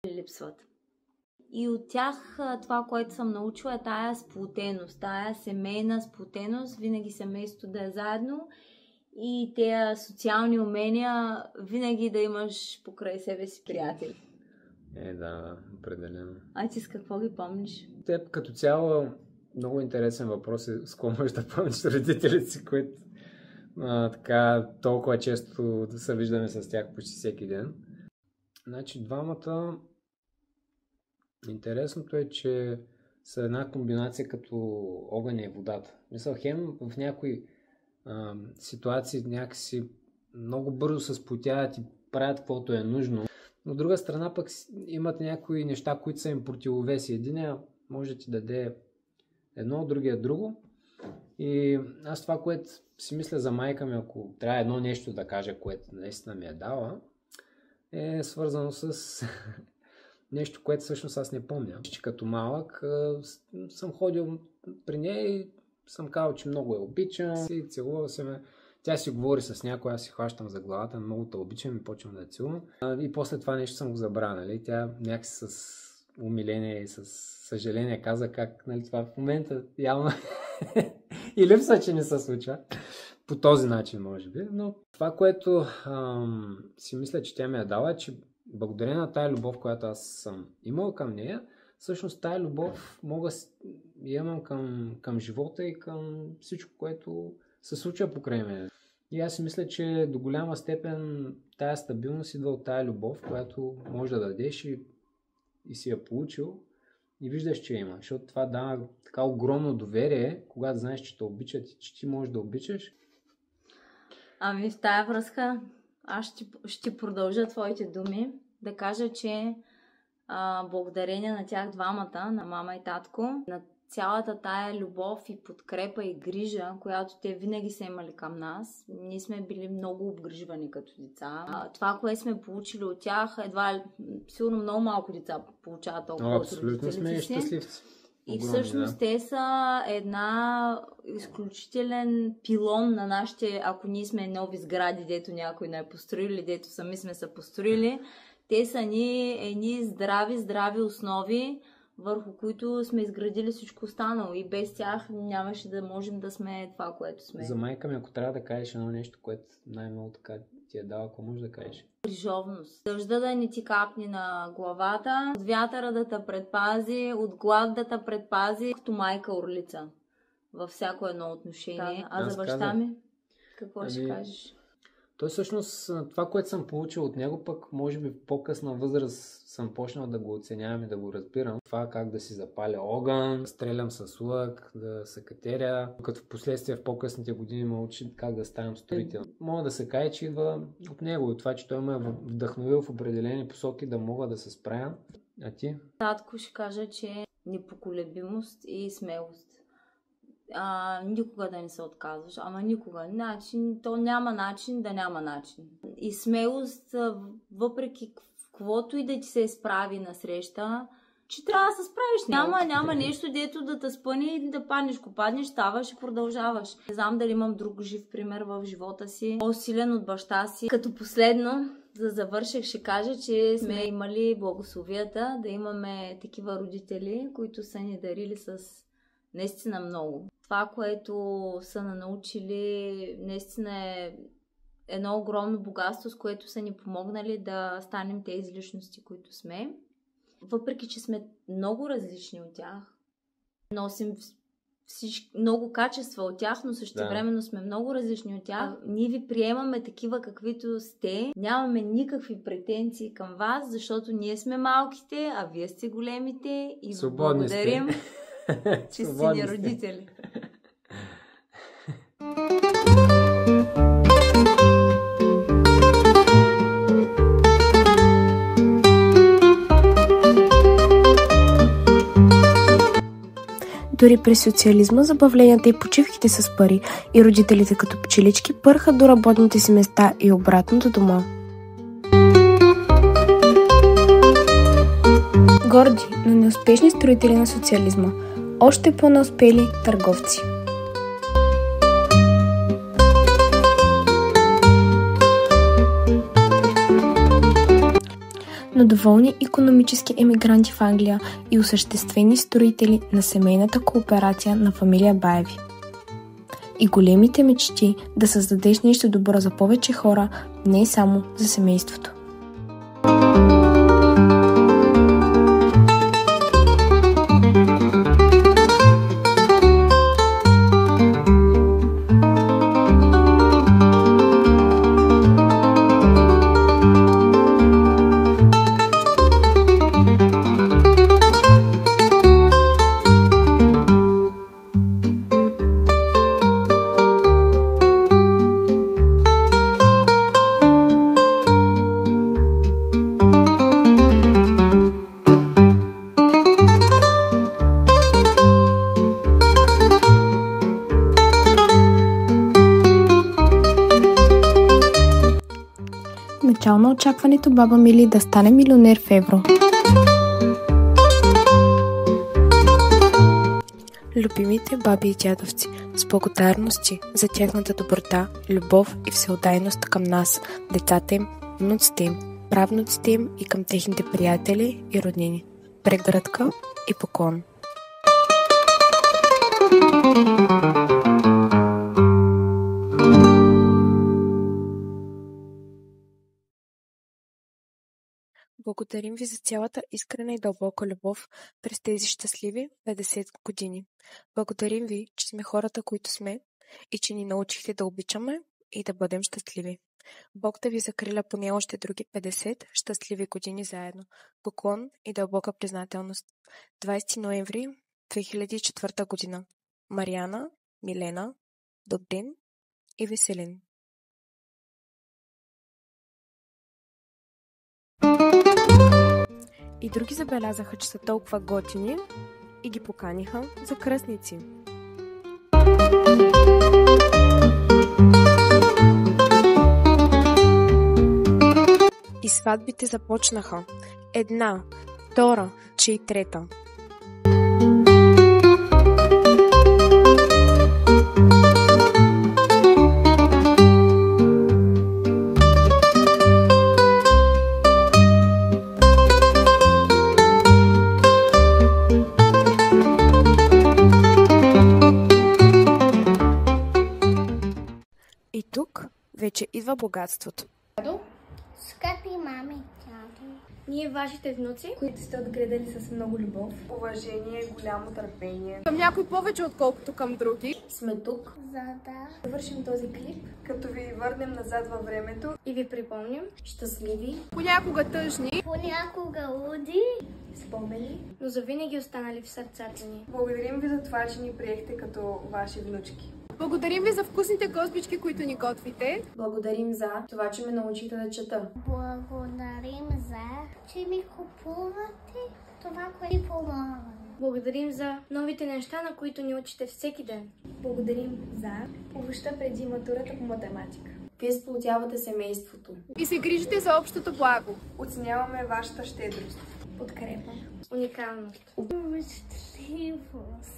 липсват. И от тях това, което съм научила, е тая сплотеност, тая семейна сплотеност, винаги семейството да е заедно и тези социални умения, винаги да имаш покрай себе си приятели. Да, определено. А ти с какво ги помниш? Те като цяло много интересен въпрос е с какво можеш да помниш родителите си, които така толкова често се виждаме с тях почти всеки ден. Значи двамата, интересното е, че са една комбинация като огъня и водата. Мисля, хем в някои ситуации някакси много бързо се сплотяват и правят каквото е нужно. Но от друга страна пък имат някои неща, които са им противовеси. Единия може да ти даде едно, другия друго. И аз това, което си мисля за майка ми, ако трябва едно нещо да кажа, което наистина ми е дала, е свързано с нещо, което всъщност аз не помня. Като малък съм ходил при нея и съм казал, че много я обичам. И целувал се ме. Тя си говори с някой, аз си хващам за главата, много те обичам и почвам да я целувам. И после това нещо съм го забравил. Нали? Тя някакси с умиление и с съжаление каза как, нали, това в момента явно и липсва, че не се случва. По този начин, може би. Но това, което си мисля, че тя ми е дала, е, че благодарение на тая любов, която аз съм имал към нея, всъщност тая любов мога да имам към живота и към всичко, което се случва покрай мен. И аз си мисля, че до голяма степен тая стабилност идва от тая любов, която може да дадеш и си я получил и виждаш, че има. Защото това дава така огромно доверие, когато знаеш, че те обичат и че ти можеш да обичаш. Ами в тая връзка аз ще продължа твоите думи, да кажа, че благодарение на тях двамата, на мама и татко, на цялата тая любов и подкрепа и грижа, която те винаги са имали към нас, ние сме били много обгрижвани като деца. Това, което сме получили от тях, сигурно много малко деца получават толкова от родителите си. Сме щастливци. И всъщност те са една изключителен пилон на нашите, ако ние сме нови сгради, дето някой не е построили, дето сами сме се построили, те са едни здрави основи, върху които сме изградили всичко останало и без тях нямаше да можем да сме това, което сме. За майка ми, ако трябва да кажеш едно нещо, което най-много така ти е дала, ако можеш да кажеш? Грижовност. Дъжда да не ти капни на главата, от вятъра да те предпази, от глад да те предпази, като майка орлица във всяко едно отношение. А за баща ми? Какво ще кажеш? Той всъщност това, което съм получил от него, пък може би в по-късна възраст съм почнал да го оценявам и да го разбирам. Това как да си запаля огън, стрелям с лък, да се катеря, като в последствие в по-късните години ме учи как да ставам строител. Мога да се каже, че идва от него и това, че той ме е вдъхновил в определени посоки да мога да се справя. А ти? Татко ще кажа, че непоколебимост и смелост. Никога да не се отказваш, ама никога. То няма начин да няма начин. И смелост, въпреки каквото и да ти се изправи насреща, че трябва да се справиш. Няма нещо, дето да те спъне и да паднеш. Ако паднеш, ставаш и продължаваш. Не знам дали имам друг жив пример в живота си, по-силен от баща си. Като последно, за завърших, ще кажа, че сме имали благословията да имаме такива родители, които са ни дарили с наистина много. Това, което са научили, наистина е едно огромно богатство, с което са ни помогнали да станем тези личности, които сме. Въпреки, че сме много различни от тях, носим много качества от тях, но същевременно сме много различни от тях. Ние ви приемаме такива, каквито сте. Нямаме никакви претенции към вас, защото ние сме малките, а вие сте големите и ви благодарим, че сте ни родители. Дори през социализма забавленията и почивките с пари и родителите като пчелички пърхат до работните си места и обратно до дома. Горди, но неуспешни строители на социализма, още по-неуспели търговци. Но но доволни икономически емигранти в Англия и осъществени строители на семейната кооперация на фамилия Баеви. И големите мечти да създадеш нещо добро за повече хора, не само за семейството. Начало на очакването баба Мили да стане милионер в евро. Любимите баби и дядовци, с благодарности за тяхната доброта, любов и всеотдайност към нас, децата им, внуците им, правнуците им и към техните приятели и роднини. Прегръдка и поклон. Благодарим ви за цялата искрена и дълбока любов през тези щастливи 50 години. Благодарим ви, че сме хората, които сме и че ни научихте да обичаме и да бъдем щастливи. Бог да ви закриля поне още други 50 щастливи години заедно. Поклон и дълбока признателност. 20 ноември 2004 година. Мариана, Милена, Добрин и Веселин. И други забелязаха, че са толкова готини и ги поканиха за кръстници. И сватбите започнаха. Една, втора, че и трета. И тук вече идва богатството. Скъпи мами, тято, Ние, вашите внуци, които сте отгледали с много любов, уважение и голямо търпение. към някой повече отколкото към други, сме тук за да вършим този клип, Като ви върнем назад във времето, и ви припомним щастливи, понякога тъжни, понякога луди, спомени. но завинаги останали в сърцата ни. благодарим ви за това, че ни приехте като ваши внучки. Благодарим ви за вкусните козбички, които ни готвите. Благодарим за това, че ме научихте да чета. благодарим за, че ми купувате това, което ви помага. Благодарим за новите неща, на които ни учите всеки ден. Благодарим за помощта преди матурата по математика. Вие сплотявате семейството. И се грижите за общото благо. Оценяваме вашата щедрост. Подкрепа, Уникалност. Учтивост.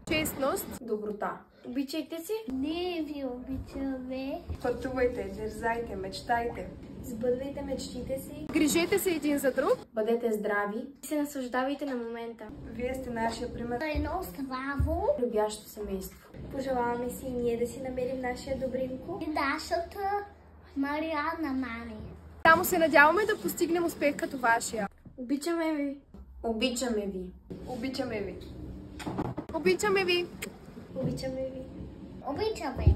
честност, Доброта. Обичайте си. Ние ви обичаме. Пътувайте, дерзайте, мечтайте. сбъдвайте мечтите си, грижете се един за друг. Бъдете здрави и се наслаждавайте на момента. Вие сте нашия пример. Едно здраво Любящо семейство. Пожелаваме си и ние да си намерим нашия Добринко. и нашата Мариана мами. Само се надяваме да постигнем успех като вашия. Обичаме ви. Обичаме ви. Обичаме ви. Обичаме ви! Обичаме ви. Обичаме ви.